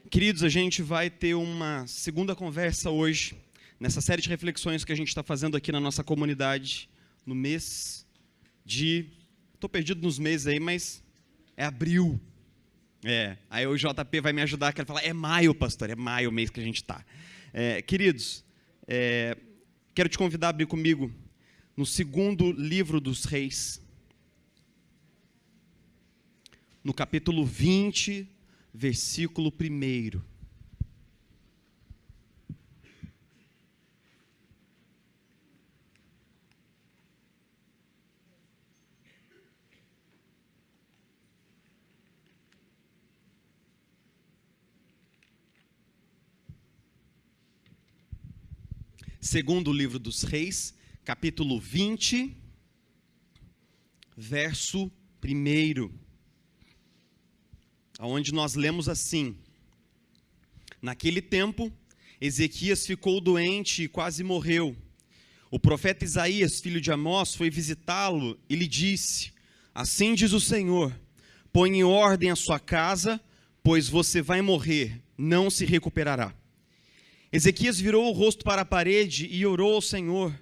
Queridos, a gente vai ter uma segunda conversa hoje, nessa série de reflexões que a gente está fazendo aqui na nossa comunidade, no mês de... Estou perdido nos meses aí, mas é abril. Aí o JP vai me ajudar, que ele fala, é maio, pastor, é maio o mês que a gente está. Queridos, quero te convidar a abrir comigo no segundo livro dos Reis, no capítulo 20, versículo 1. Segundo livro dos Reis, capítulo 20, verso 1. Onde nós lemos assim: naquele tempo, Ezequias ficou doente e quase morreu. O profeta Isaías, filho de Amós, foi visitá-lo e lhe disse: assim diz o Senhor, põe em ordem a sua casa, pois você vai morrer, não se recuperará. Ezequias virou o rosto para a parede e orou ao Senhor: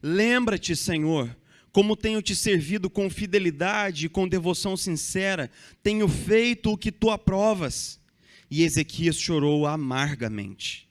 lembra-te, Senhor, como tenho te servido com fidelidade e com devoção sincera, tenho feito o que tu aprovas. E Ezequias chorou amargamente.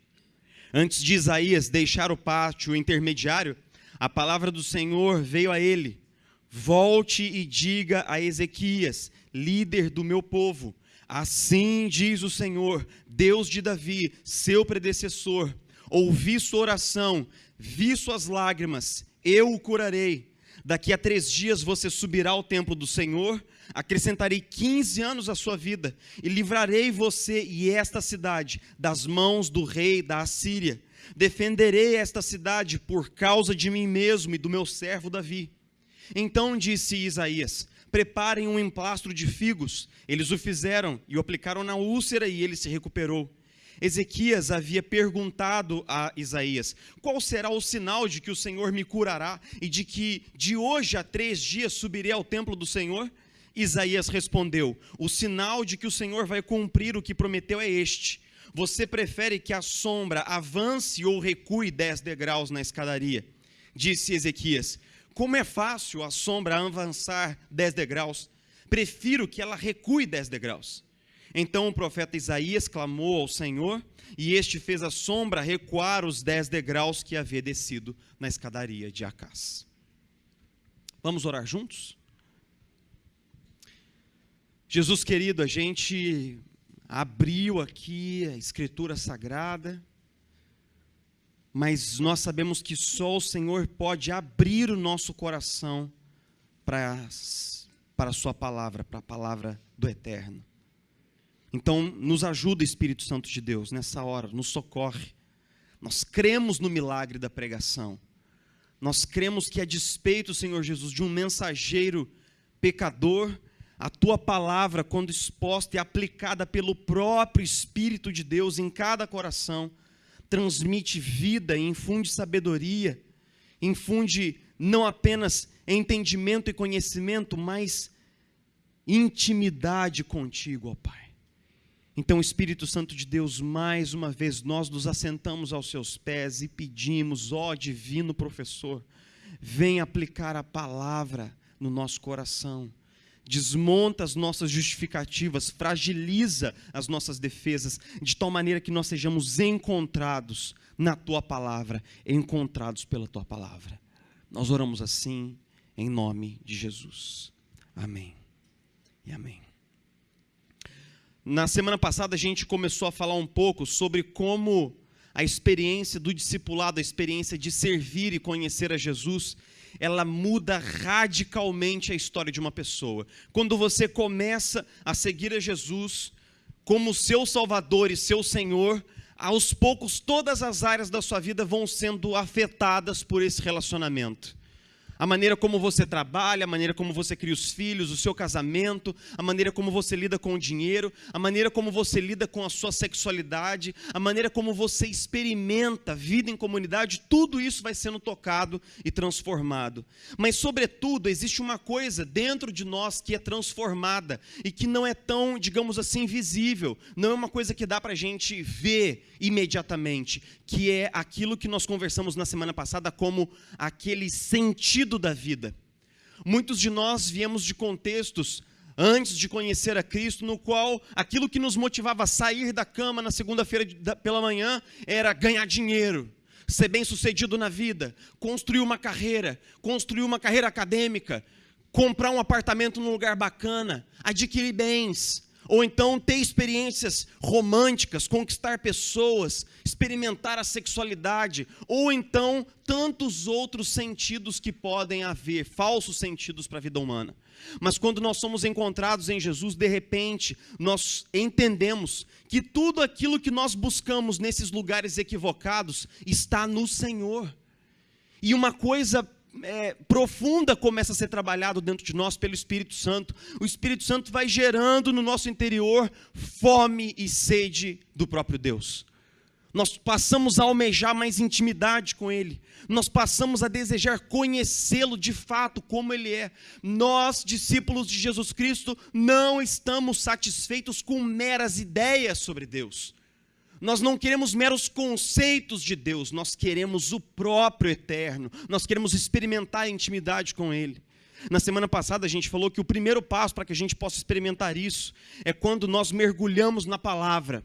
Antes de Isaías deixar o pátio intermediário, a palavra do Senhor veio a ele: volte e diga a Ezequias, líder do meu povo, assim diz o Senhor, Deus de Davi, seu predecessor, ouvi sua oração, vi suas lágrimas, eu o curarei. Daqui a 3 dias você subirá ao templo do Senhor, acrescentarei 15 anos à sua vida, e livrarei você e esta cidade das mãos do rei da Assíria. Defenderei esta cidade por causa de mim mesmo e do meu servo Davi. Então disse Isaías: preparem um emplastro de figos. Eles o fizeram e o aplicaram na úlcera e ele se recuperou. Ezequias havia perguntado a Isaías: qual será o sinal de que o Senhor me curará e de que de hoje a 3 dias subirei ao templo do Senhor? Isaías respondeu: o sinal de que o Senhor vai cumprir o que prometeu é este: você prefere que a sombra avance ou recue 10 degraus na escadaria? Disse Ezequias: como é fácil a sombra avançar 10 degraus, prefiro que ela recue 10 degraus. Então o profeta Isaías clamou ao Senhor, e este fez a sombra recuar os 10 degraus que havia descido na escadaria de Acás. Vamos orar juntos? Jesus querido, a gente abriu aqui a Escritura Sagrada, mas nós sabemos que só o Senhor pode abrir o nosso coração para a sua palavra, para a palavra do Eterno. Então, nos ajuda, Espírito Santo de Deus, nessa hora, nos socorre. Nós cremos no milagre da pregação. Nós cremos que a despeito, Senhor Jesus, de um mensageiro pecador, a Tua palavra, quando exposta e aplicada pelo próprio Espírito de Deus em cada coração, transmite vida e infunde sabedoria, infunde não apenas entendimento e conhecimento, mas intimidade contigo, ó Pai. Então, Espírito Santo de Deus, mais uma vez nós nos assentamos aos seus pés e pedimos, ó divino professor, vem aplicar a palavra no nosso coração, desmonta as nossas justificativas, fragiliza as nossas defesas, de tal maneira que nós sejamos encontrados na Tua palavra, encontrados pela Tua palavra. Nós oramos assim, em nome de Jesus. Amém e amém. Na semana passada a gente começou a falar um pouco sobre como a experiência do discipulado, a experiência de servir e conhecer a Jesus, ela muda radicalmente a história de uma pessoa. Quando você começa a seguir a Jesus como seu Salvador e seu Senhor, aos poucos todas as áreas da sua vida vão sendo afetadas por esse relacionamento. A maneira como você trabalha, a maneira como você cria os filhos, o seu casamento, a maneira como você lida com o dinheiro, a maneira como você lida com a sua sexualidade, a maneira como você experimenta a vida em comunidade, tudo isso vai sendo tocado e transformado. Mas, sobretudo, existe uma coisa dentro de nós que é transformada e que não é tão, digamos assim, visível, não é uma coisa que dá para a gente ver imediatamente, que é aquilo que nós conversamos na semana passada como aquele sentido da vida. Muitos de nós viemos de contextos antes de conhecer a Cristo, no qual aquilo que nos motivava a sair da cama na segunda-feira pela manhã era ganhar dinheiro, ser bem-sucedido na vida, construir uma carreira acadêmica, comprar um apartamento num lugar bacana, adquirir bens, ou então ter experiências românticas, conquistar pessoas, experimentar a sexualidade, ou então tantos outros sentidos que podem haver, falsos sentidos para a vida humana. Mas quando nós somos encontrados em Jesus, de repente, nós entendemos que tudo aquilo que nós buscamos nesses lugares equivocados está no Senhor. E uma coisa profunda começa a ser trabalhado dentro de nós pelo Espírito Santo. O Espírito Santo vai gerando no nosso interior fome e sede do próprio Deus. Nós passamos a almejar mais intimidade com Ele. Nós passamos a desejar conhecê-lo de fato como Ele é. Nós, discípulos de Jesus Cristo, não estamos satisfeitos com meras ideias sobre Deus. Nós não queremos meros conceitos de Deus, nós queremos o próprio eterno, nós queremos experimentar a intimidade com Ele. Na semana passada a gente falou que o primeiro passo para que a gente possa experimentar isso é quando nós mergulhamos na palavra,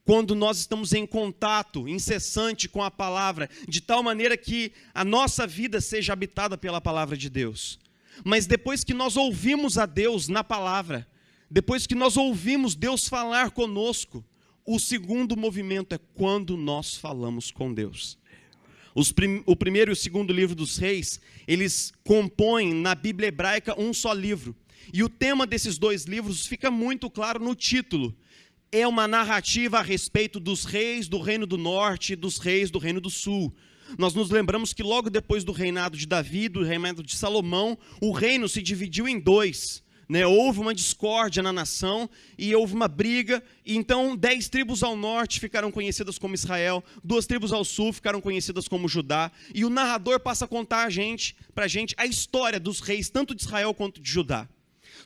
quando nós estamos em contato incessante com a palavra, de tal maneira que a nossa vida seja habitada pela palavra de Deus. Mas depois que nós ouvimos a Deus na palavra, depois que nós ouvimos Deus falar conosco, o segundo movimento é quando nós falamos com Deus. O primeiro e o segundo livro dos reis, eles compõem na Bíblia hebraica um só livro. E o tema desses dois livros fica muito claro no título. É uma narrativa a respeito dos reis do Reino do Norte e dos reis do Reino do Sul. Nós nos lembramos que logo depois do reinado de Davi, do reinado de Salomão, o reino se dividiu em dois. Houve uma discórdia na nação e houve uma briga, e então 10 tribos ao norte ficaram conhecidas como Israel, 2 tribos ao sul ficaram conhecidas como Judá, e o narrador passa a contar para a gente a história dos reis, tanto de Israel quanto de Judá.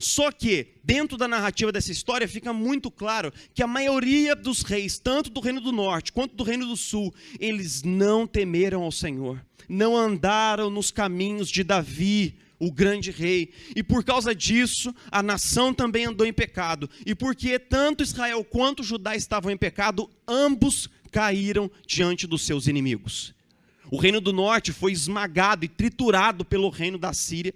Só que, dentro da narrativa dessa história, fica muito claro que a maioria dos reis, tanto do Reino do Norte quanto do Reino do Sul, eles não temeram ao Senhor, não andaram nos caminhos de Davi, o grande rei, e por causa disso, a nação também andou em pecado, e porque tanto Israel quanto Judá estavam em pecado, ambos caíram diante dos seus inimigos. O reino do norte foi esmagado e triturado pelo reino da Síria,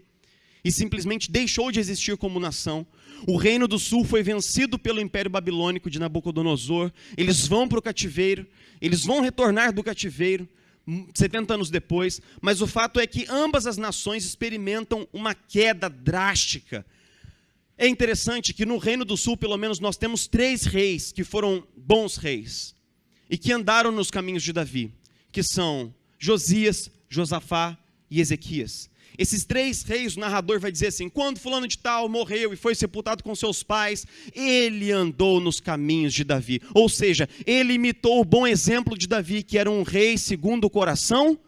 e simplesmente deixou de existir como nação. O reino do sul foi vencido pelo Império Babilônico de Nabucodonosor, eles vão para o cativeiro, eles vão retornar do cativeiro, 70 anos depois, mas o fato é que ambas as nações experimentam uma queda drástica. É interessante que no Reino do Sul, pelo menos, nós temos 3 reis que foram bons reis e que andaram nos caminhos de Davi, que são Josias, Josafá e Ezequias. Esses 3 reis, o narrador vai dizer assim: quando fulano de tal morreu e foi sepultado com seus pais, ele andou nos caminhos de Davi. Ou seja, ele imitou o bom exemplo de Davi, que era um rei segundo o coração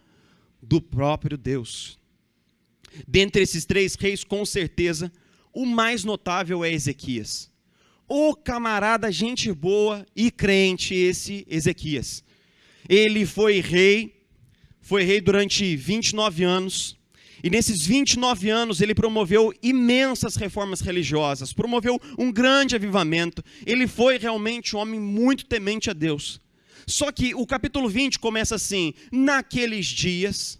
do próprio Deus. Dentre esses 3 reis, com certeza, o mais notável é Ezequias. O camarada, gente boa e crente, esse Ezequias. Ele foi rei durante 29 anos. E nesses 29 anos ele promoveu imensas reformas religiosas, promoveu um grande avivamento. Ele foi realmente um homem muito temente a Deus. Só que o capítulo 20 começa assim: naqueles dias,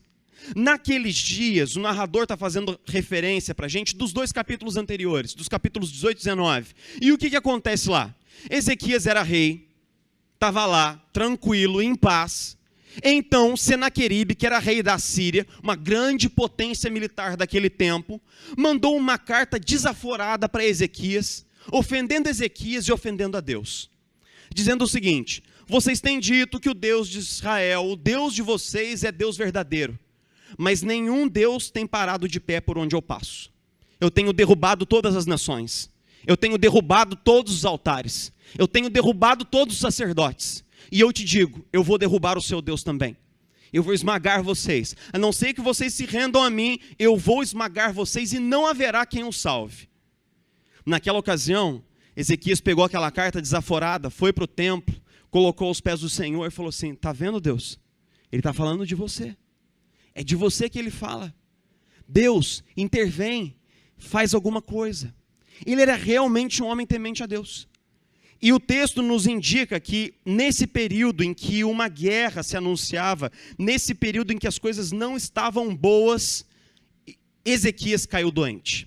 o narrador está fazendo referência para a gente dos 2 capítulos anteriores, dos capítulos 18 e 19. E o que acontece lá? Ezequias era rei, estava lá, tranquilo, em paz. Então, Senaqueribe, que era rei da Síria, uma grande potência militar daquele tempo, mandou uma carta desaforada para Ezequias, ofendendo Ezequias e ofendendo a Deus, dizendo o seguinte: vocês têm dito que o Deus de Israel, o Deus de vocês, é Deus verdadeiro, mas nenhum Deus tem parado de pé por onde eu passo. Eu tenho derrubado todas as nações. Eu tenho derrubado todos os altares. Eu tenho derrubado todos os sacerdotes. E eu te digo, eu vou derrubar o seu Deus também. Eu vou esmagar vocês. A não ser que vocês se rendam a mim, eu vou esmagar vocês e não haverá quem os salve. Naquela ocasião, Ezequias pegou aquela carta desaforada, foi para o templo, colocou aos pés do Senhor e falou assim: está vendo, Deus? Ele está falando de você. É de você que ele fala. Deus, intervém, faz alguma coisa. Ele era realmente um homem temente a Deus. E o texto nos indica que nesse período em que uma guerra se anunciava, nesse período em que as coisas não estavam boas, Ezequias caiu doente.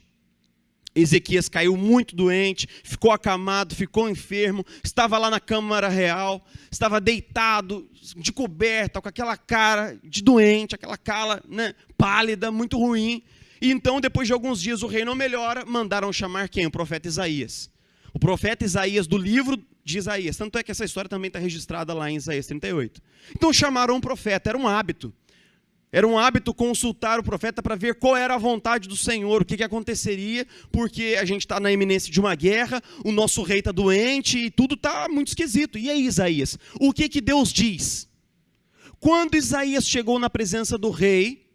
Ezequias caiu muito doente, ficou acamado, ficou enfermo, estava lá na Câmara Real, estava deitado, de coberta, com aquela cara de doente, aquela cara, né, pálida, muito ruim. E então, depois de alguns dias, o rei não melhora, mandaram chamar quem? O profeta Isaías. O profeta Isaías, do livro de Isaías. Tanto é que essa história também está registrada lá em Isaías 38. Então chamaram um profeta, era um hábito. Era um hábito consultar o profeta para ver qual era a vontade do Senhor, o que aconteceria, porque a gente está na iminência de uma guerra, o nosso rei está doente e tudo está muito esquisito. E aí, Isaías, o que Deus diz? Quando Isaías chegou na presença do rei,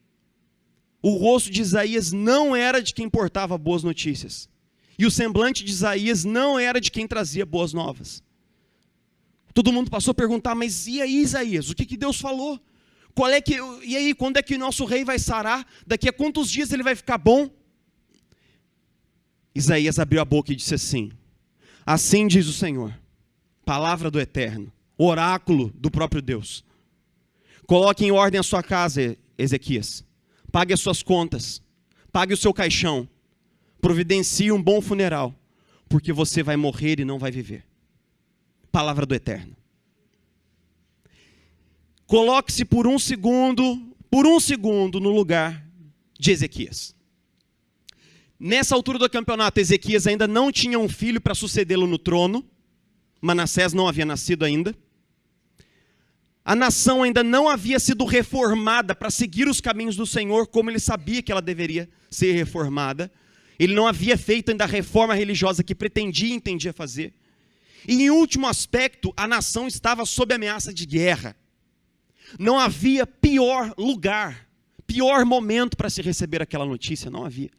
o rosto de Isaías não era de quem portava boas notícias. E o semblante de Isaías não era de quem trazia boas novas. Todo mundo passou a perguntar: mas e aí, Isaías, o que Deus falou? E aí, quando é que o nosso rei vai sarar? Daqui a quantos dias ele vai ficar bom? Isaías abriu a boca e disse assim: assim diz o Senhor, palavra do Eterno, oráculo do próprio Deus. Coloque em ordem a sua casa, Ezequias. Pague as suas contas. Pague o seu caixão. Providencie um bom funeral, porque você vai morrer e não vai viver. Palavra do Eterno. Coloque-se por um segundo no lugar de Ezequias. Nessa altura do campeonato, Ezequias ainda não tinha um filho para sucedê-lo no trono. Manassés não havia nascido ainda. A nação ainda não havia sido reformada para seguir os caminhos do Senhor, como ele sabia que ela deveria ser reformada. Ele não havia feito ainda a reforma religiosa que pretendia e entendia fazer. E em último aspecto, a nação estava sob ameaça de guerra. Não havia pior lugar, pior momento para se receber aquela notícia, não havia.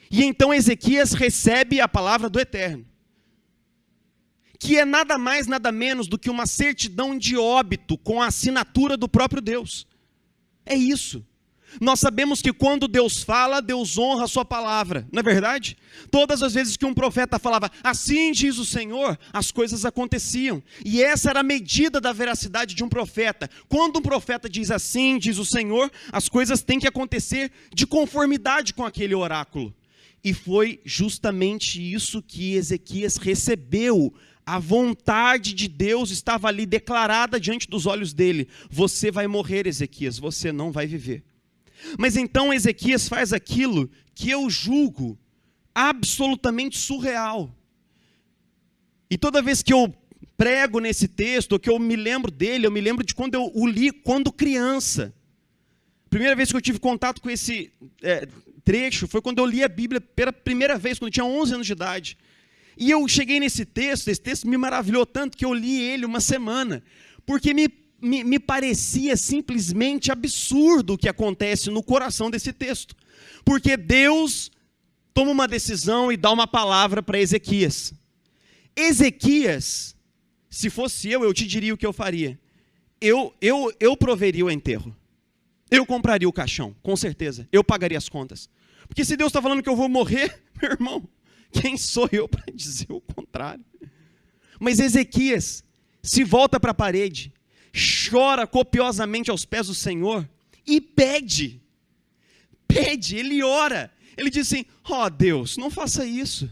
E então Ezequias recebe a palavra do Eterno, que é nada mais, nada menos do que uma certidão de óbito com a assinatura do próprio Deus. É isso. Nós sabemos que quando Deus fala, Deus honra a sua palavra, não é verdade? Todas as vezes que um profeta falava, assim diz o Senhor, as coisas aconteciam. E essa era a medida da veracidade de um profeta. Quando um profeta diz assim, diz o Senhor, as coisas têm que acontecer de conformidade com aquele oráculo. E foi justamente isso que Ezequias recebeu. A vontade de Deus estava ali declarada diante dos olhos dele. Você vai morrer, Ezequias, você não vai viver. Mas então Ezequias faz aquilo que eu julgo absolutamente surreal. E toda vez que eu prego nesse texto, que eu me lembro dele, eu me lembro de quando eu o li quando criança. Primeira vez que eu tive contato com esse trecho foi quando eu li a Bíblia pela primeira vez, quando eu tinha 11 anos de idade. E eu cheguei nesse texto, esse texto me maravilhou tanto que eu li ele uma semana, porque me parecia simplesmente absurdo o que acontece no coração desse texto. Porque Deus toma uma decisão e dá uma palavra para Ezequias. Ezequias, se fosse eu te diria o que eu faria. Eu proveria o enterro. Eu compraria o caixão, com certeza. Eu pagaria as contas. Porque se Deus está falando que eu vou morrer, meu irmão, quem sou eu para dizer o contrário? Mas Ezequias se volta para a parede, chora copiosamente aos pés do Senhor e pede, ele ora, ele diz assim, Deus, não faça isso,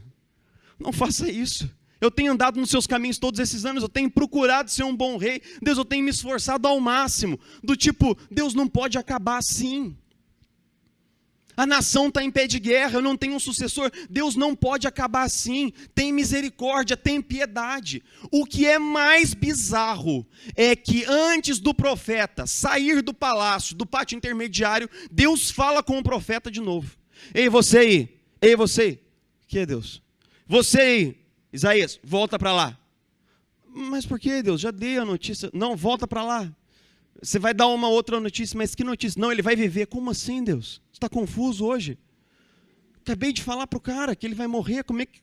eu tenho andado nos seus caminhos todos esses anos, eu tenho procurado ser um bom rei, Deus, eu tenho me esforçado ao máximo, do tipo, Deus não pode acabar assim. A nação está em pé de guerra, eu não tenho um sucessor. Deus não pode acabar assim. Tem misericórdia, tem piedade. O que é mais bizarro é que antes do profeta sair do palácio, do pátio intermediário, Deus fala com o profeta de novo. Ei, você aí. Ei, você aí. O que é Deus? Você aí, Isaías, volta para lá. Mas por que, Deus? Já dei a notícia. Não, volta para lá. Você vai dar uma outra notícia, mas que notícia? Não, ele vai viver. Como assim, Deus? Você está confuso hoje? Acabei de falar para o cara que ele vai morrer. Como é que...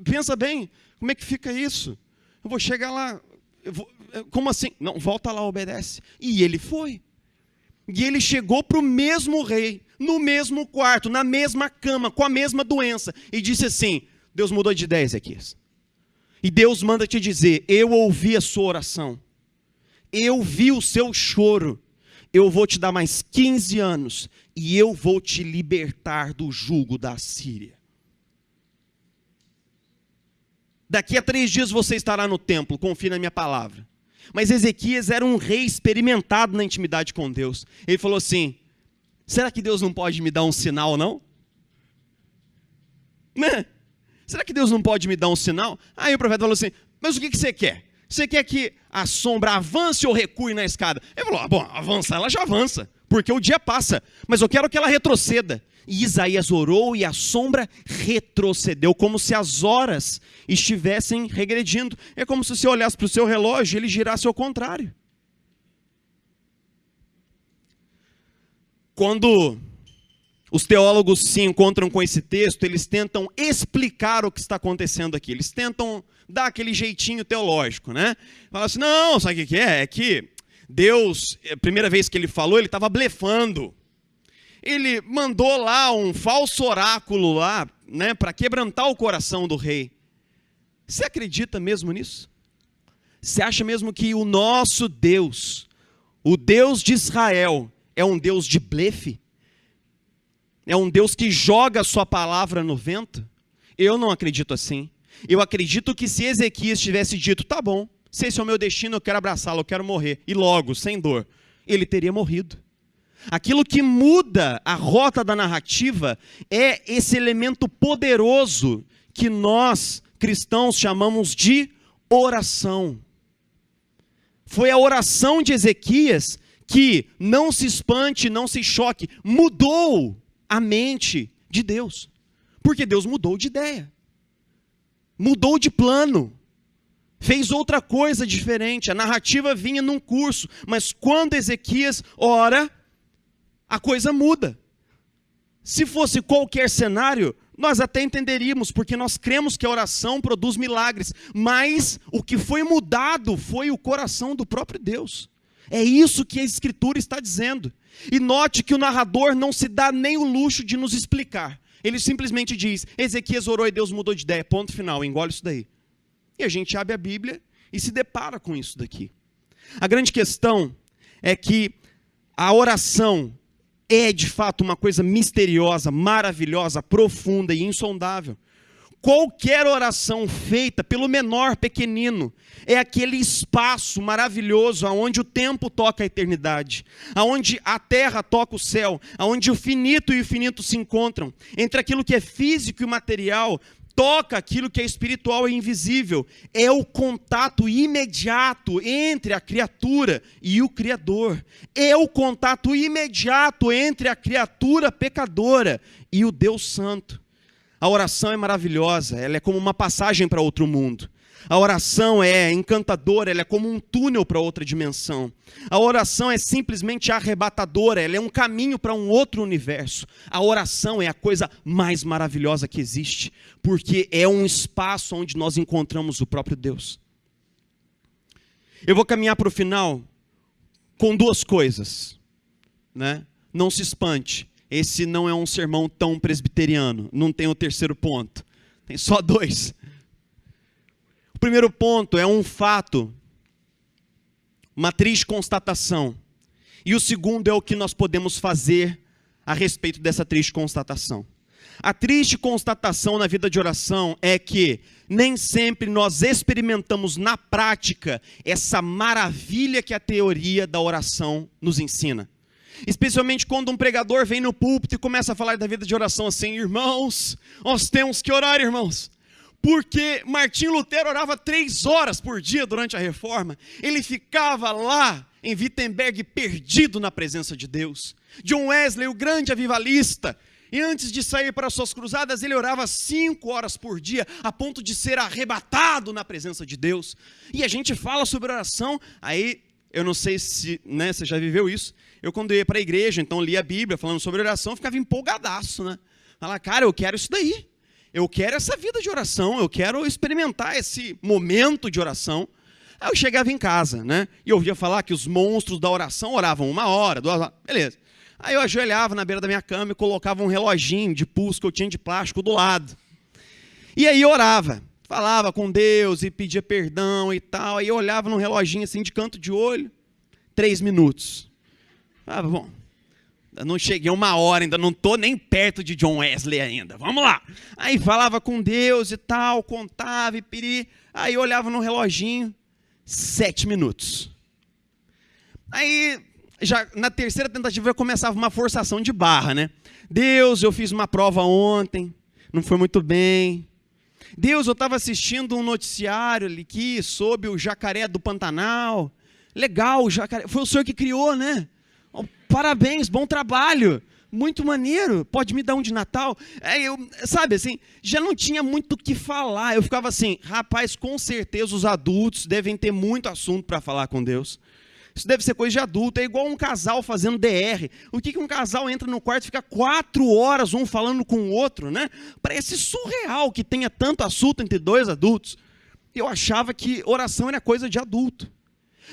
Pensa bem, como é que fica isso? Eu vou chegar lá. Como assim? Não, volta lá, obedece. E ele foi. E ele chegou para o mesmo rei, no mesmo quarto, na mesma cama, com a mesma doença. E disse assim, Deus mudou de ideia, Ezequias. E Deus manda te dizer, eu ouvi a sua oração. Eu vi o seu choro, eu vou te dar mais 15 anos e eu vou te libertar do jugo da Síria. Daqui a 3 dias você estará no templo, confie na minha palavra. Mas Ezequias era um rei experimentado na intimidade com Deus. Ele falou assim, será que Deus não pode me dar um sinal, não? Né? Será que Deus não pode me dar um sinal? Aí o profeta falou assim, mas o que você quer? Você quer que a sombra avance ou recue na escada? Ele falou, bom, avançar ela já avança, porque o dia passa, mas eu quero que ela retroceda. E Isaías orou e a sombra retrocedeu, como se as horas estivessem regredindo. É como se você olhasse para o seu relógio e ele girasse ao contrário. Quando os teólogos se encontram com esse texto, eles tentam explicar o que está acontecendo aqui. Eles tentam dar aquele jeitinho teológico, né? Fala assim, não, sabe o que é? É que Deus, a primeira vez que ele falou, ele estava blefando. Ele mandou lá um falso oráculo lá, né, para quebrantar o coração do rei. Você acredita mesmo nisso? Você acha mesmo que o nosso Deus, o Deus de Israel, é um Deus de blefe? É um Deus que joga a sua palavra no vento? Eu não acredito assim. Eu acredito que se Ezequias tivesse dito, tá bom, se esse é o meu destino, eu quero abraçá-lo, eu quero morrer, e logo, sem dor, ele teria morrido. Aquilo que muda a rota da narrativa é esse elemento poderoso que nós, cristãos, chamamos de oração. Foi a oração de Ezequias que, não se espante, não se choque, mudou a mente de Deus. Porque Deus mudou de ideia. Mudou de plano. Fez outra coisa diferente. A narrativa vinha num curso. Mas quando Ezequias ora, a coisa muda. Se fosse qualquer cenário, nós até entenderíamos, porque nós cremos que a oração produz milagres. Mas o que foi mudado foi o coração do próprio Deus. É isso que a Escritura está dizendo. E note que o narrador não se dá nem o luxo de nos explicar. Ele simplesmente diz, Ezequias orou e Deus mudou de ideia, ponto final, engole isso daí. E a gente abre a Bíblia e se depara com isso daqui. A grande questão é que a oração é de fato uma coisa misteriosa, maravilhosa, profunda e insondável. Qualquer oração feita pelo menor pequenino é aquele espaço maravilhoso onde o tempo toca a eternidade, onde a terra toca o céu, onde o finito e o finito se encontram, entre aquilo que é físico e material, toca aquilo que é espiritual e invisível. É o contato imediato entre a criatura e o Criador. É o contato imediato entre a criatura pecadora e o Deus Santo. A oração é maravilhosa, ela é como uma passagem para outro mundo. A oração é encantadora, ela é como um túnel para outra dimensão. A oração é simplesmente arrebatadora, ela é um caminho para um outro universo. A oração é a coisa mais maravilhosa que existe, porque é um espaço onde nós encontramos o próprio Deus. Eu vou caminhar para o final com 2 coisas, né? Não se espante. Esse não é um sermão tão presbiteriano, não tem o 3º ponto, tem só 2. O primeiro ponto é um fato, uma triste constatação. E o segundo é o que nós podemos fazer a respeito dessa triste constatação. A triste constatação na vida de oração é que nem sempre nós experimentamos na prática essa maravilha que a teoria da oração nos ensina. Especialmente quando um pregador vem no púlpito e começa a falar da vida de oração assim: irmãos, nós temos que orar, irmãos. Porque Martinho Lutero orava 3 horas por dia durante a Reforma. Ele ficava lá em Wittenberg perdido na presença de Deus. John Wesley, o grande avivalista, e antes de sair para suas cruzadas, ele orava 5 horas por dia, a ponto de ser arrebatado na presença de Deus. E a gente fala sobre oração, aí eu não sei se você já viveu isso. Eu quando ia para a igreja, então lia a Bíblia falando sobre oração, ficava empolgadaço, né? Falar, cara, eu quero isso daí. Eu quero essa vida de oração, eu quero experimentar esse momento de oração. Aí eu chegava em casa, né? E eu ouvia falar que os monstros da oração oravam 1 hora, 2 horas, beleza. Aí eu ajoelhava na beira da minha cama e colocava um reloginho de pulso que eu tinha de plástico do lado. E aí eu orava, falava com Deus e pedia perdão e tal. Aí eu olhava no reloginho assim de canto de olho, 3 minutos. Ah, bom, não cheguei a 1 hora, ainda não estou nem perto de John Wesley ainda, vamos lá. Aí falava com Deus e tal, contava e piri. Aí eu olhava no reloginho, 7 minutos. Aí, já na terceira tentativa, eu começava uma forçação de barra, né? Deus, eu fiz uma prova ontem, não foi muito bem. Deus, eu estava assistindo um noticiário aqui sobre o jacaré do Pantanal. Legal, o jacaré, foi o senhor que criou, né? Oh, parabéns, bom trabalho, muito maneiro, pode me dar um de Natal? Sabe assim, já não tinha muito o que falar, eu ficava assim, rapaz, com certeza os adultos devem ter muito assunto para falar com Deus. Isso deve ser coisa de adulto, é igual um casal fazendo DR. O que um casal entra no quarto e fica 4 horas um falando com o outro, né? Parece surreal que tenha tanto assunto entre 2 adultos. Eu achava que oração era coisa de adulto.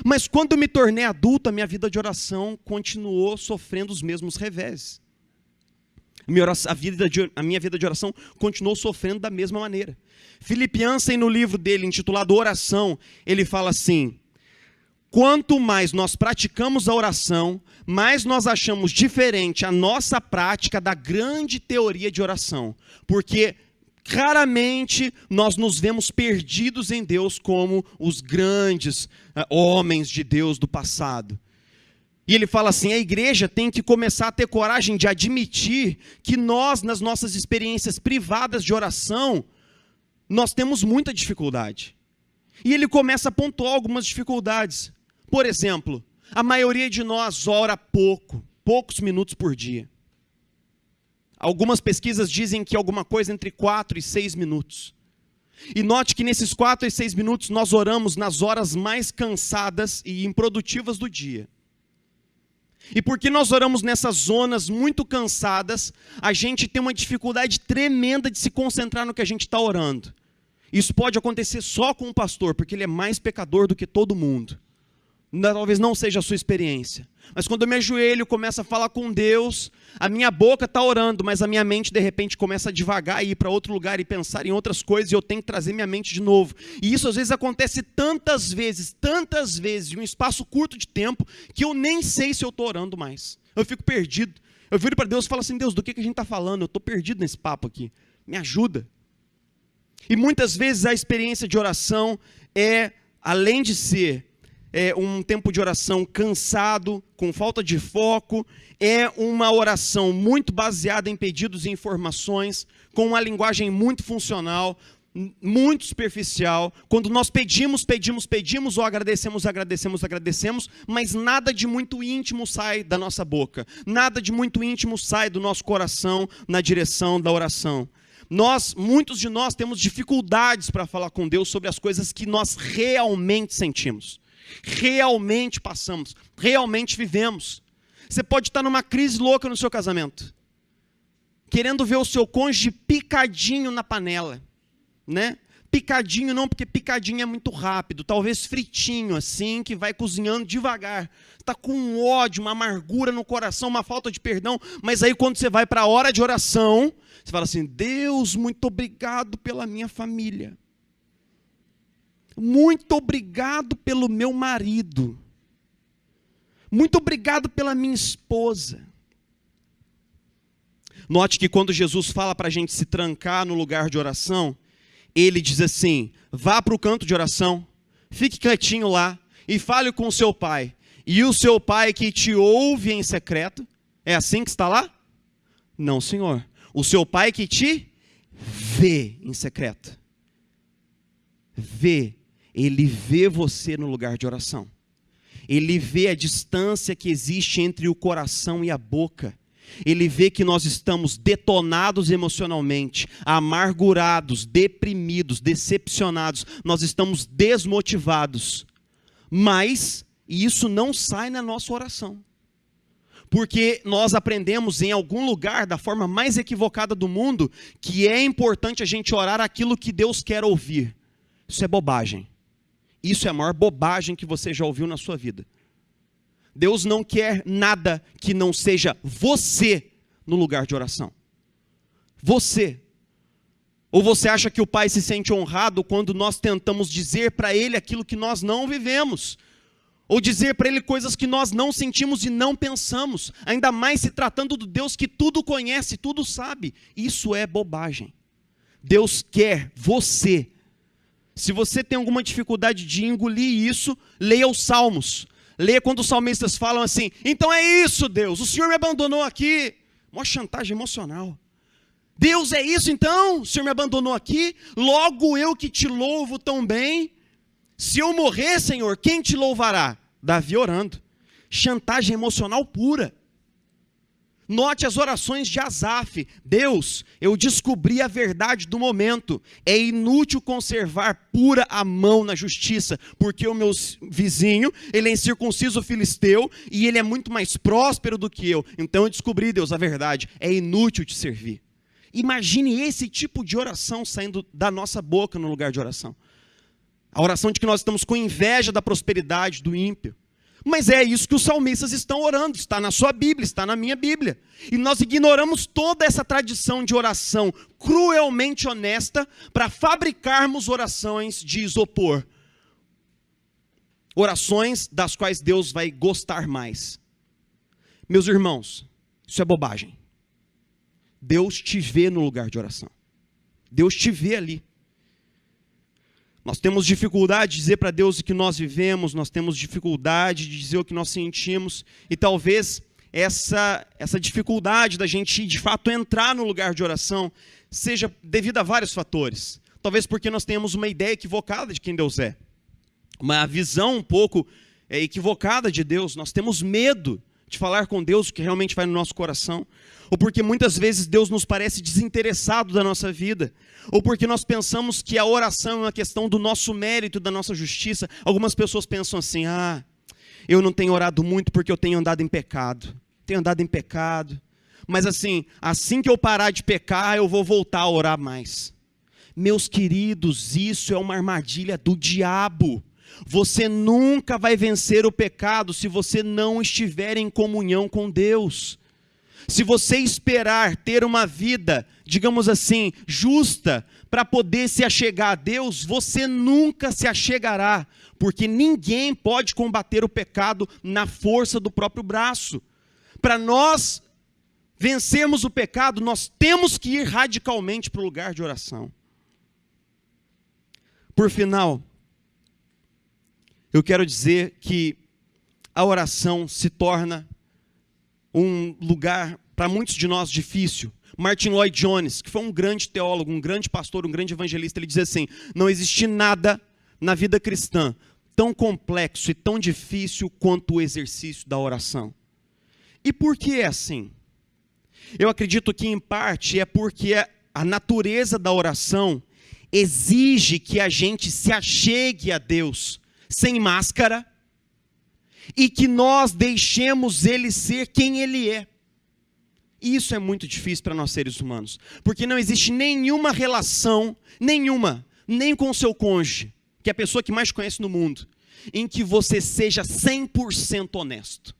Mas quando eu me tornei adulto, a minha vida de oração continuou sofrendo os mesmos revés. A minha vida de oração continuou sofrendo da mesma maneira. Philip Yancey, no livro dele, intitulado Oração, ele fala assim: quanto mais nós praticamos a oração, mais nós achamos diferente a nossa prática da grande teoria de oração. Porque raramente nós nos vemos perdidos em Deus como os grandes homens de Deus do passado. E ele fala assim, a igreja tem que começar a ter coragem de admitir que nós, nas nossas experiências privadas de oração, nós temos muita dificuldade. E ele começa a pontuar algumas dificuldades. Por exemplo, a maioria de nós ora poucos minutos por dia. Algumas pesquisas dizem que alguma coisa entre 4 e 6 minutos. E note que nesses 4 e 6 minutos nós oramos nas horas mais cansadas e improdutivas do dia. E porque nós oramos nessas zonas muito cansadas, a gente tem uma dificuldade tremenda de se concentrar no que a gente está orando. Isso pode acontecer só com o pastor, porque ele é mais pecador do que todo mundo. Talvez não seja a sua experiência. Mas quando eu me ajoelho e começo a falar com Deus, a minha boca está orando, mas a minha mente de repente começa a divagar e ir para outro lugar e pensar em outras coisas, e eu tenho que trazer minha mente de novo. E isso às vezes acontece tantas vezes, em um espaço curto de tempo, que eu nem sei se eu estou orando mais. Eu fico perdido. Eu viro para Deus e falo assim, Deus, do que a gente está falando? Eu estou perdido nesse papo aqui. Me ajuda. E muitas vezes a experiência de oração é, além de ser um tempo de oração cansado, com falta de foco, é uma oração muito baseada em pedidos e informações, com uma linguagem muito funcional, muito superficial. Quando nós pedimos ou agradecemos, mas nada de muito íntimo sai da nossa boca, nada de muito íntimo sai do nosso coração na direção da oração. Muitos de nós temos dificuldades para falar com Deus sobre as coisas que nós realmente sentimos. Realmente passamos, realmente vivemos. Você pode estar numa crise louca no seu casamento, querendo ver o seu cônjuge picadinho na panela, né? Picadinho não, porque picadinho é muito rápido, talvez fritinho assim, que vai cozinhando devagar. Está com um ódio, uma amargura no coração, uma falta de perdão, mas aí quando você vai para a hora de oração, você fala assim, Deus, muito obrigado pela minha família. Muito obrigado pelo meu marido. Muito obrigado pela minha esposa. Note que quando Jesus fala para a gente se trancar no lugar de oração, ele diz assim, vá para o canto de oração, fique quietinho lá e fale com o seu pai. e o seu pai que te ouve em secreto, é assim que está lá? Não, Senhor. O seu pai que te vê em secreto. Vê. Ele vê você no lugar de oração. Ele vê a distância que existe entre o coração e a boca. Ele vê que nós estamos detonados emocionalmente, amargurados, deprimidos, decepcionados. Nós estamos desmotivados. Mas isso não sai na nossa oração. Porque nós aprendemos em algum lugar, da forma mais equivocada do mundo, que é importante a gente orar aquilo que Deus quer ouvir. Isso é bobagem. Isso é a maior bobagem que você já ouviu na sua vida. Deus não quer nada que não seja você no lugar de oração. Você. Ou você acha que o Pai se sente honrado quando nós tentamos dizer para Ele aquilo que nós não vivemos? Ou dizer para Ele coisas que nós não sentimos e não pensamos? Ainda mais se tratando do Deus que tudo conhece, tudo sabe. Isso é bobagem. Deus quer você. Se você tem alguma dificuldade de engolir isso, leia os Salmos. Leia quando os salmistas falam assim, então é isso, Deus, o Senhor me abandonou aqui. Uma chantagem emocional. Deus, é isso então? O Senhor me abandonou aqui? Logo eu que te louvo tão bem. Se eu morrer, Senhor, quem te louvará? Davi orando. Chantagem emocional pura. Note as orações de Asaf. Deus, eu descobri a verdade do momento. É inútil conservar pura a mão na justiça, porque o meu vizinho, ele é incircunciso filisteu, e ele é muito mais próspero do que eu. Então eu descobri, Deus, a verdade. É inútil te servir. Imagine esse tipo de oração saindo da nossa boca no lugar de oração. A oração de que nós estamos com inveja da prosperidade do ímpio. Mas é isso que os salmistas estão orando, está na sua Bíblia, está na minha Bíblia. E nós ignoramos toda essa tradição de oração cruelmente honesta para fabricarmos orações de isopor. Orações das quais Deus vai gostar mais. Meus irmãos, isso é bobagem. Deus te vê no lugar de oração. Deus te vê ali. Nós temos dificuldade de dizer para Deus o que nós vivemos, nós temos dificuldade de dizer o que nós sentimos, e talvez essa dificuldade da gente de fato entrar no lugar de oração seja devido a vários fatores. Talvez porque nós tenhamos uma ideia equivocada de quem Deus é, uma visão um pouco equivocada de Deus, nós temos medo de falar com Deus o que realmente vai no nosso coração, ou porque muitas vezes Deus nos parece desinteressado da nossa vida, ou porque nós pensamos que a oração é uma questão do nosso mérito, da nossa justiça. Algumas pessoas pensam assim, eu não tenho orado muito porque eu tenho andado em pecado, mas assim que eu parar de pecar, eu vou voltar a orar mais. Meus queridos, isso é uma armadilha do diabo. Você nunca vai vencer o pecado se você não estiver em comunhão com Deus. Se você esperar ter uma vida, digamos assim, justa, para poder se achegar a Deus, você nunca se achegará, porque ninguém pode combater o pecado na força do próprio braço. Para nós vencermos o pecado, nós temos que ir radicalmente para o lugar de oração. Por final, eu quero dizer que a oração se torna um lugar, para muitos de nós, difícil. Martin Lloyd Jones, que foi um grande teólogo, um grande pastor, um grande evangelista, ele diz assim, não existe nada na vida cristã tão complexo e tão difícil quanto o exercício da oração. E por que é assim? Eu acredito que, em parte, é porque a natureza da oração exige que a gente se achegue a Deus sem máscara, e que nós deixemos Ele ser quem Ele é. Isso é muito difícil para nós seres humanos, porque não existe nenhuma relação, nem com o seu cônjuge, que é a pessoa que mais conhece no mundo, em que você seja 100% honesto.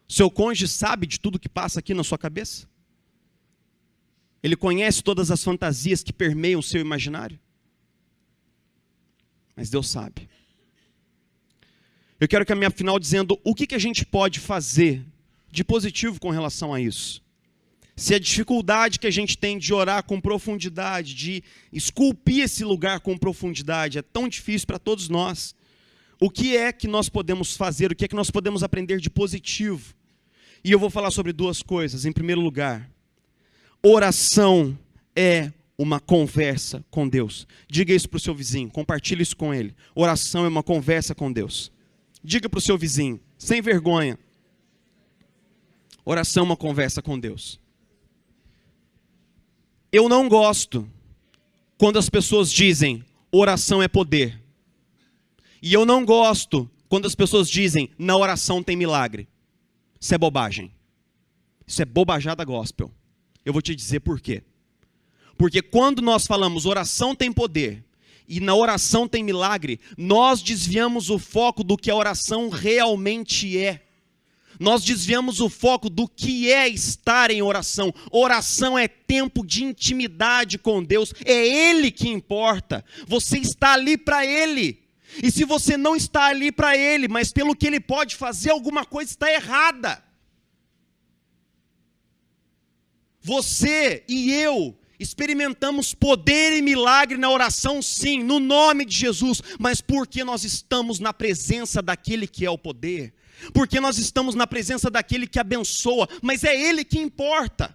Seu cônjuge sabe de tudo que passa aqui na sua cabeça? Ele conhece todas as fantasias que permeiam o seu imaginário? Mas Deus sabe. Eu quero caminhar final dizendo o que a gente pode fazer de positivo com relação a isso. Se a dificuldade que a gente tem de orar com profundidade, de esculpir esse lugar com profundidade, é tão difícil para todos nós, o que é que nós podemos fazer, o que é que nós podemos aprender de positivo? E eu vou falar sobre duas coisas. Em primeiro lugar, oração é uma conversa com Deus. Diga isso para o seu vizinho, compartilhe isso com ele. Oração é uma conversa com Deus. Diga para o seu vizinho, sem vergonha. Oração é uma conversa com Deus. Eu não gosto quando as pessoas dizem, oração é poder. E eu não gosto quando as pessoas dizem, na oração tem milagre. Isso é bobagem. Isso é bobajada gospel. Eu vou te dizer por quê. Porque quando nós falamos oração tem poder e na oração tem milagre, nós desviamos o foco do que a oração realmente é. Nós desviamos o foco do que é estar em oração. Oração é tempo de intimidade com Deus. É Ele que importa. Você está ali para Ele. E se você não está ali para Ele, mas pelo que Ele pode fazer, alguma coisa está errada. Você e eu experimentamos poder e milagre na oração, sim, no nome de Jesus, mas porque nós estamos na presença daquele que é o poder, porque nós estamos na presença daquele que abençoa, mas é Ele que importa.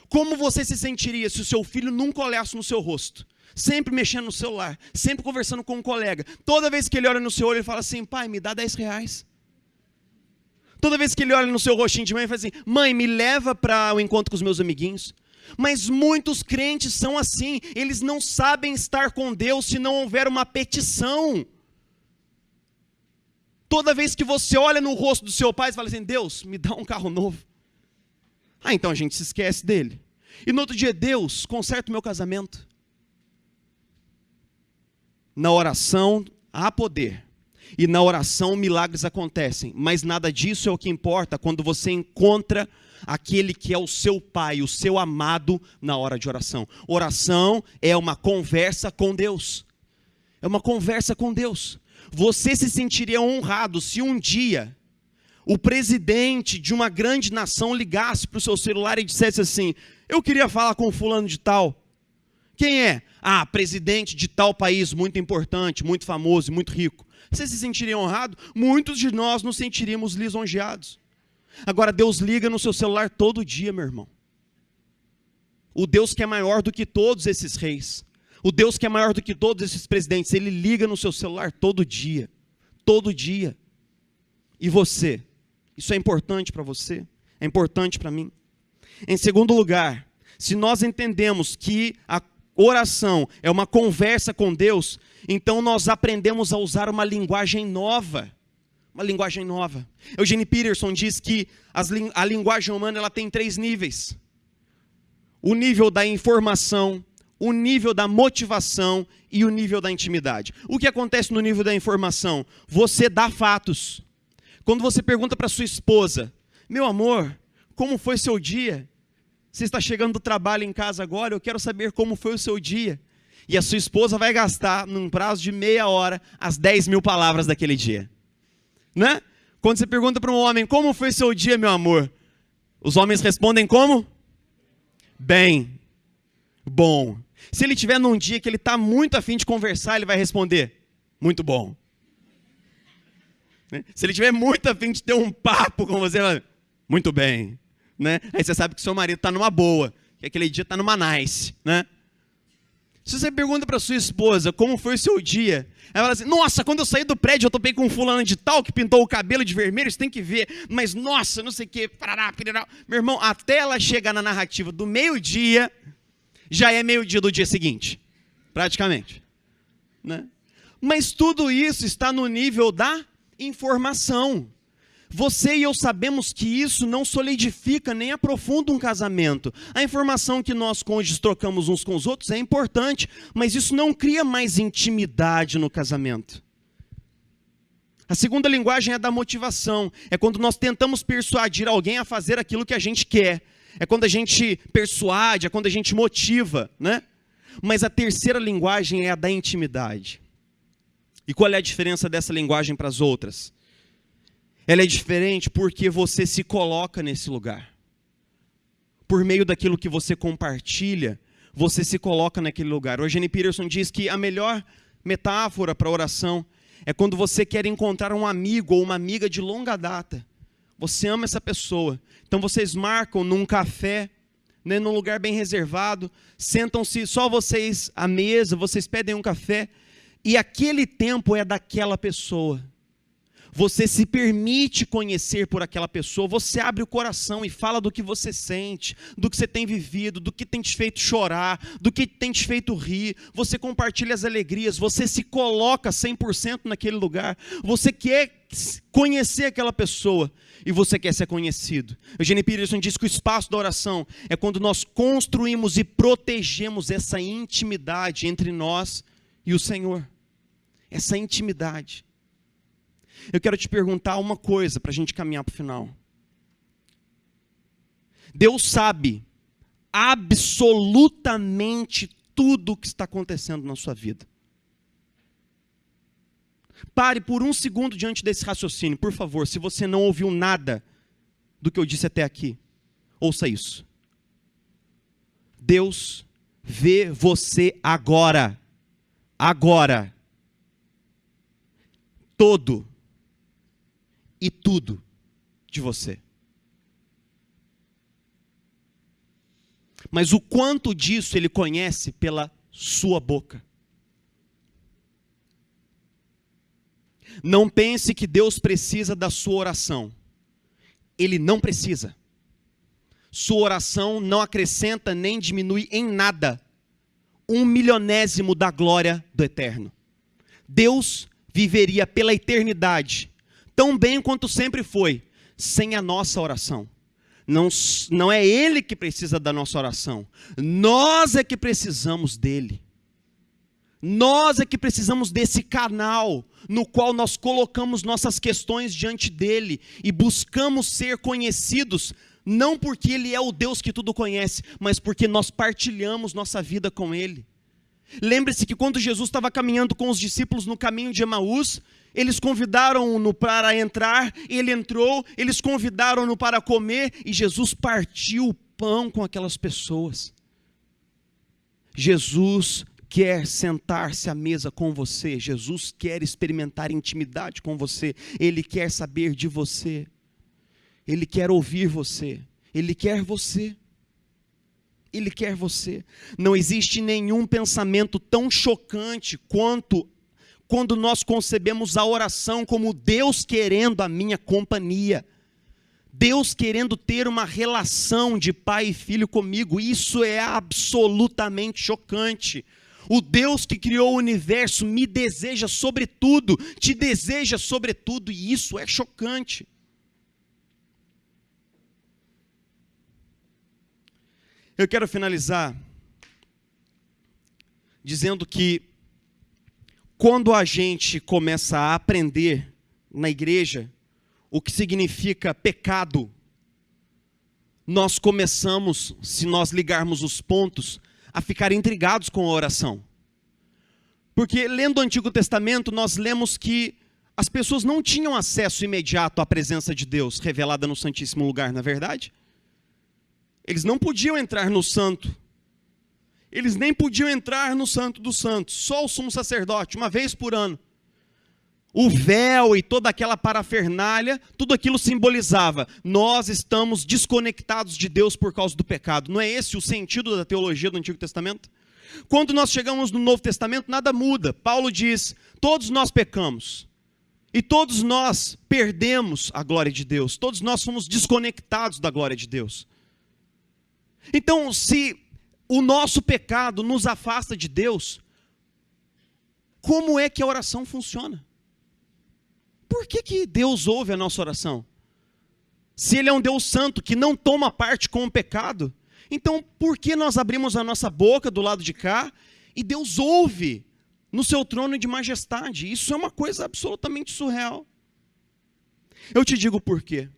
Como você se sentiria se o seu filho nunca olhasse no seu rosto? Sempre mexendo no celular, sempre conversando com um colega. Toda vez que ele olha no seu olho, ele fala assim, pai, me dá R$10. Toda vez que ele olha no seu rostinho de mãe, ele fala assim, mãe, me leva para o encontro com os meus amiguinhos. Mas muitos crentes são assim, eles não sabem estar com Deus se não houver uma petição. Toda vez que você olha no rosto do seu pai, você fala assim, Deus, me dá um carro novo. Ah, então a gente se esquece dele. E no outro dia, Deus, conserta o meu casamento. Na oração há poder. E na oração milagres acontecem. Mas nada disso é o que importa quando você encontra aquele que é o seu pai, o seu amado na hora de oração. Oração é uma conversa com Deus. É uma conversa com Deus. Você se sentiria honrado se um dia o presidente de uma grande nação ligasse para o seu celular e dissesse assim, eu queria falar com fulano de tal. Quem é? Ah, presidente de tal país muito importante, muito famoso e muito rico. Você se sentiria honrado? Muitos de nós nos sentiríamos lisonjeados. Agora, Deus liga no seu celular todo dia, meu irmão. O Deus que é maior do que todos esses reis. O Deus que é maior do que todos esses presidentes. Ele liga no seu celular todo dia. Todo dia. E você? Isso é importante para você? É importante para mim? Em segundo lugar, se nós entendemos que a oração é uma conversa com Deus, então nós aprendemos a usar uma linguagem nova. Uma linguagem nova. Eugene Peterson diz que a linguagem humana ela tem 3 níveis. O nível da informação, o nível da motivação e o nível da intimidade. O que acontece no nível da informação? Você dá fatos. Quando você pergunta para sua esposa, meu amor, como foi seu dia? Você está chegando do trabalho em casa agora, eu quero saber como foi o seu dia. E a sua esposa vai gastar, num prazo de meia hora, as 10.000 palavras daquele dia. Né? Quando você pergunta para um homem, como foi seu dia, meu amor? Os homens respondem como? Bem, bom. Se ele estiver num dia que ele está muito afim de conversar, ele vai responder, muito bom. Né? Se ele estiver muito afim de ter um papo com você, ele vai, muito bem. Né? Aí você sabe que seu marido está numa boa, que aquele dia está numa nice, né? Se você pergunta para sua esposa como foi o seu dia, ela fala assim, nossa, quando eu saí do prédio eu topei com um fulano de tal que pintou o cabelo de vermelho, você tem que ver, mas nossa, não sei o que, parará, pirará. Meu irmão, até ela chegar na narrativa do meio-dia, já é meio-dia do dia seguinte, praticamente, né? Mas tudo isso está no nível da informação. Você e eu sabemos que isso não solidifica nem aprofunda um casamento. A informação que nós cônjuges trocamos uns com os outros é importante, mas isso não cria mais intimidade no casamento. A segunda linguagem é da motivação. É quando nós tentamos persuadir alguém a fazer aquilo que a gente quer. É quando a gente persuade, é quando a gente motiva, né? Mas a terceira linguagem é a da intimidade. E qual é a diferença dessa linguagem para as outras? Ela é diferente porque você se coloca nesse lugar. Por meio daquilo que você compartilha, você se coloca naquele lugar. O Eugene Peterson diz que a melhor metáfora para a oração É quando você quer encontrar um amigo ou uma amiga de longa data. Você ama essa pessoa. Então vocês marcam num café, né, num lugar bem reservado, sentam-se só vocês à mesa, vocês pedem um café, e aquele tempo é daquela pessoa. Você se permite conhecer por aquela pessoa, você abre o coração e fala do que você sente, do que você tem vivido, do que tem te feito chorar, do que tem te feito rir, você compartilha as alegrias, você se coloca 100% naquele lugar, você quer conhecer aquela pessoa e você quer ser conhecido. Eugene Peterson diz que o espaço da oração é quando nós construímos e protegemos essa intimidade entre nós e o Senhor, essa intimidade. Eu quero te perguntar uma coisa para a gente caminhar para o final. Deus sabe absolutamente tudo o que está acontecendo na sua vida. Pare por um segundo diante desse raciocínio, por favor. Se você não ouviu nada do que eu disse até aqui, ouça isso. Deus vê você agora. Agora. Todo e tudo de você. Mas o quanto disso Ele conhece pela sua boca. Não pense que Deus precisa da sua oração. Ele não precisa. Sua oração não acrescenta nem diminui em nada 1/1000º da glória do Eterno. Deus viveria pela eternidade tão bem quanto sempre foi, sem a nossa oração. Não é Ele que precisa da nossa oração, nós é que precisamos dEle. Nós é que precisamos desse canal, no qual nós colocamos nossas questões diante dEle, e buscamos ser conhecidos, não porque Ele é o Deus que tudo conhece, mas porque nós partilhamos nossa vida com Ele. Lembre-se que quando Jesus estava caminhando com os discípulos no caminho de Emaús, eles convidaram-no para entrar, ele entrou, eles convidaram-no para comer, e Jesus partiu o pão com aquelas pessoas. Jesus quer sentar-se à mesa com você, Jesus quer experimentar intimidade com você, Ele quer saber de você, Ele quer ouvir você, Ele quer você. Ele quer você. Não existe nenhum pensamento tão chocante quanto quando nós concebemos a oração como Deus querendo a minha companhia. Deus querendo ter uma relação de pai e filho comigo. Isso é absolutamente chocante. O Deus que criou o universo me deseja sobretudo, te deseja sobretudo, e isso é chocante. Eu quero finalizar dizendo que quando a gente começa a aprender na igreja o que significa pecado, nós começamos, se nós ligarmos os pontos, a ficar intrigados com a oração. Porque lendo o Antigo Testamento, nós lemos que as pessoas não tinham acesso imediato à presença de Deus revelada no Santíssimo Lugar, não é verdade? Eles não podiam entrar no santo. Eles nem podiam entrar no Santo dos Santos. Só o sumo sacerdote, uma vez por ano. O véu e toda aquela parafernália, tudo aquilo simbolizava: nós estamos desconectados de Deus por causa do pecado. Não é esse o sentido da teologia do Antigo Testamento? Quando nós chegamos no Novo Testamento, nada muda. Paulo diz: todos nós pecamos. E todos nós perdemos a glória de Deus. Todos nós fomos desconectados da glória de Deus. Então, se o nosso pecado nos afasta de Deus, como é que a oração funciona? Por que Deus ouve a nossa oração? Se Ele é um Deus santo que não toma parte com o pecado, então por que nós abrimos a nossa boca do lado de cá e Deus ouve no seu trono de majestade? Isso é uma coisa absolutamente surreal. Eu te digo por quê.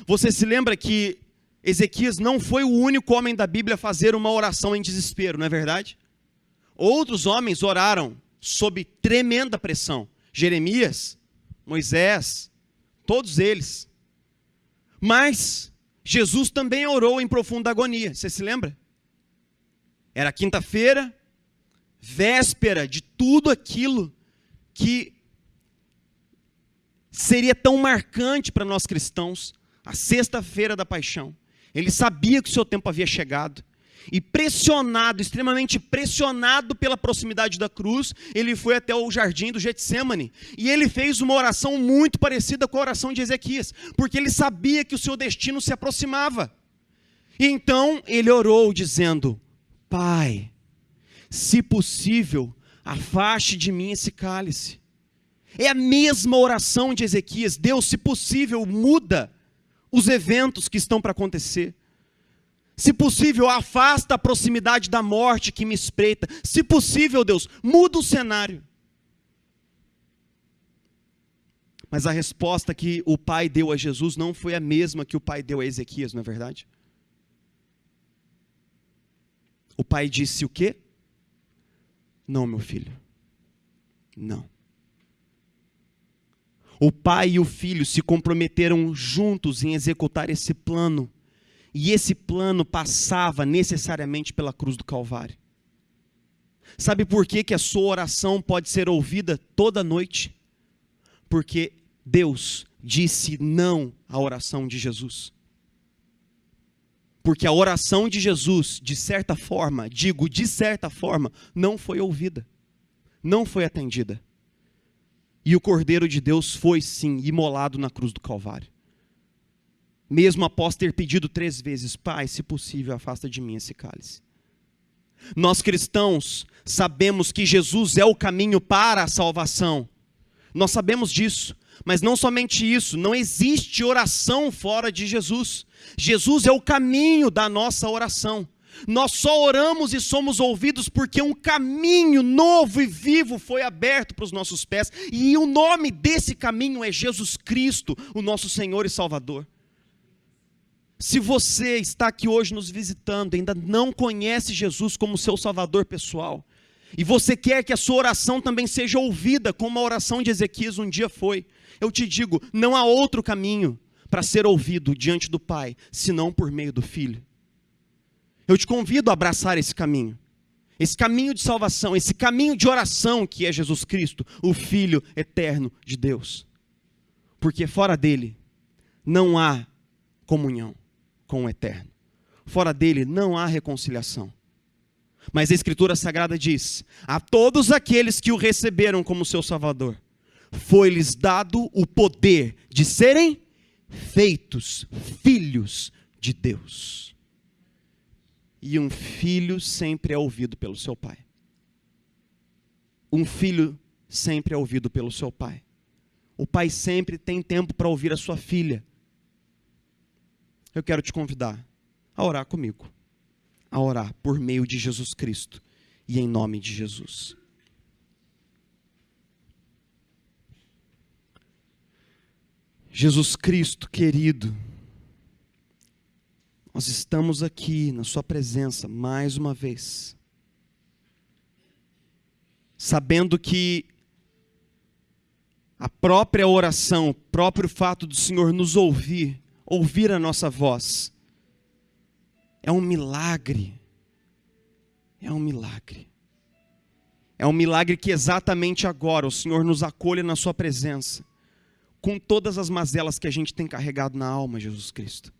Você se lembra que Ezequias não foi o único homem da Bíblia a fazer uma oração em desespero, não é verdade? Outros homens oraram sob tremenda pressão. Jeremias, Moisés, todos eles. Mas Jesus também orou em profunda agonia, você se lembra? Era quinta-feira, véspera de tudo aquilo que seria tão marcante para nós cristãos, a sexta-feira da paixão. Ele sabia que o seu tempo havia chegado. E pressionado, extremamente pressionado pela proximidade da cruz, ele foi até o jardim do Getsemane. E ele fez uma oração muito parecida com a oração de Ezequias, porque ele sabia que o seu destino se aproximava. E então ele orou dizendo: Pai, se possível, afaste de mim esse cálice. É a mesma oração de Ezequias. Deus, se possível, muda os eventos que estão para acontecer. Se possível, afasta a proximidade da morte que me espreita. Se possível, Deus, muda o cenário. Mas a resposta que o pai deu a Jesus não foi a mesma que o pai deu a Ezequias, não é verdade? O pai disse o quê? Não, meu filho. Não. O pai e o filho se comprometeram juntos em executar esse plano. E esse plano passava necessariamente pela cruz do Calvário. Sabe por que a sua oração pode ser ouvida toda noite? Porque Deus disse não à oração de Jesus. Porque a oração de Jesus, de certa forma, não foi ouvida. Não foi atendida. E o Cordeiro de Deus foi sim imolado na cruz do Calvário. Mesmo após ter pedido 3 vezes: Pai, se possível, afasta de mim esse cálice. Nós cristãos sabemos que Jesus é o caminho para a salvação. Nós sabemos disso. Mas não somente isso, não existe oração fora de Jesus. Jesus é o caminho da nossa oração. Nós só oramos e somos ouvidos porque um caminho novo e vivo foi aberto para os nossos pés. E o nome desse caminho é Jesus Cristo, o nosso Senhor e Salvador. Se você está aqui hoje nos visitando, ainda não conhece Jesus como seu Salvador pessoal, e você quer que a sua oração também seja ouvida, como a oração de Ezequias um dia foi, eu te digo, não há outro caminho para ser ouvido diante do Pai, senão por meio do Filho. Eu te convido a abraçar esse caminho de salvação, esse caminho de oração que é Jesus Cristo, o Filho eterno de Deus. Porque fora dele não há comunhão com o eterno. Fora dele não há reconciliação. Mas a Escritura Sagrada diz: a todos aqueles que o receberam como seu Salvador, foi-lhes dado o poder de serem feitos filhos de Deus. E um filho sempre é ouvido pelo seu pai. Um filho sempre é ouvido pelo seu pai. O pai sempre tem tempo para ouvir a sua filha. Eu quero te convidar a orar comigo. A orar por meio de Jesus Cristo e em nome de Jesus. Jesus Cristo, querido, nós estamos aqui na sua presença mais uma vez, sabendo que a própria oração, o próprio fato do Senhor nos ouvir a nossa voz, é um milagre. É um milagre. É um milagre que exatamente agora o Senhor nos acolha na sua presença, com todas as mazelas que a gente tem carregado na alma, Jesus Cristo.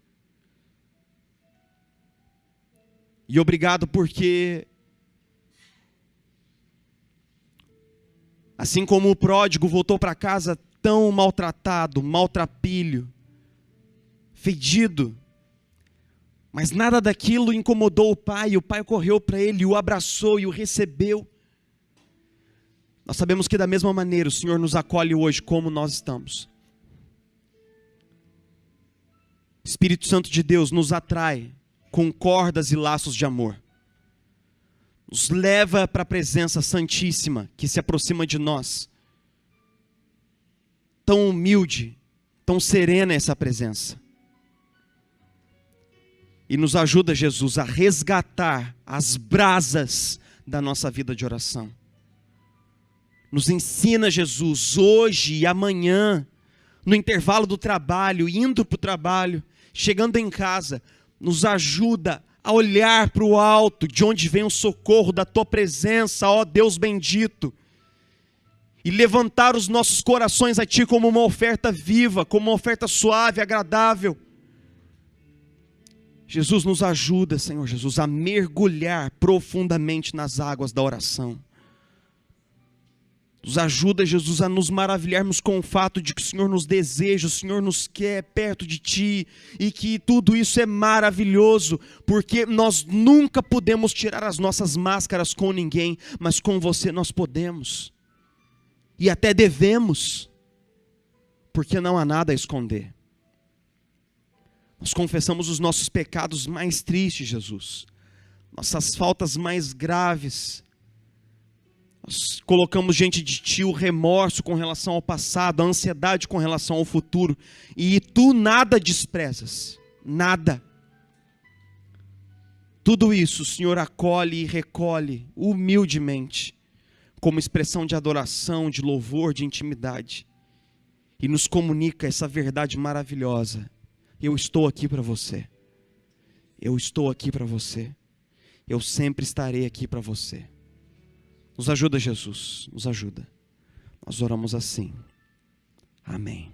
E obrigado porque, assim como o pródigo voltou para casa tão maltratado, maltrapilho, fedido, mas nada daquilo incomodou o pai. O pai correu para ele, o abraçou e o recebeu. Nós sabemos que da mesma maneira o Senhor nos acolhe hoje como nós estamos. Espírito Santo de Deus nos atrai com cordas e laços de amor. Nos leva para a presença santíssima que se aproxima de nós. Tão humilde, tão serena essa presença. E nos ajuda, Jesus, a resgatar as brasas da nossa vida de oração. Nos ensina, Jesus, hoje e amanhã, no intervalo do trabalho, indo para o trabalho, chegando em casa, nos ajuda a olhar para o alto, de onde vem o socorro da Tua presença, ó Deus bendito. e levantar os nossos corações a Ti como uma oferta viva, como uma oferta suave, agradável. Jesus, nos ajuda, Senhor Jesus, a mergulhar profundamente nas águas da oração. Nos ajuda, Jesus, a nos maravilharmos com o fato de que o Senhor nos deseja, o Senhor nos quer perto de Ti, e que tudo isso é maravilhoso, porque nós nunca podemos tirar as nossas máscaras com ninguém, mas com Você nós podemos, e até devemos, porque não há nada a esconder. Nós confessamos os nossos pecados mais tristes, Jesus, nossas faltas mais graves. Nós colocamos diante de Ti o remorso com relação ao passado, a ansiedade com relação ao futuro, e Tu nada desprezas, nada. Tudo isso o Senhor acolhe e recolhe humildemente, como expressão de adoração, de louvor, de intimidade, e nos comunica essa verdade maravilhosa: eu estou aqui para você, eu estou aqui para você, eu sempre estarei aqui para você. Nos ajuda, Jesus, nos ajuda. Nós oramos assim. Amém.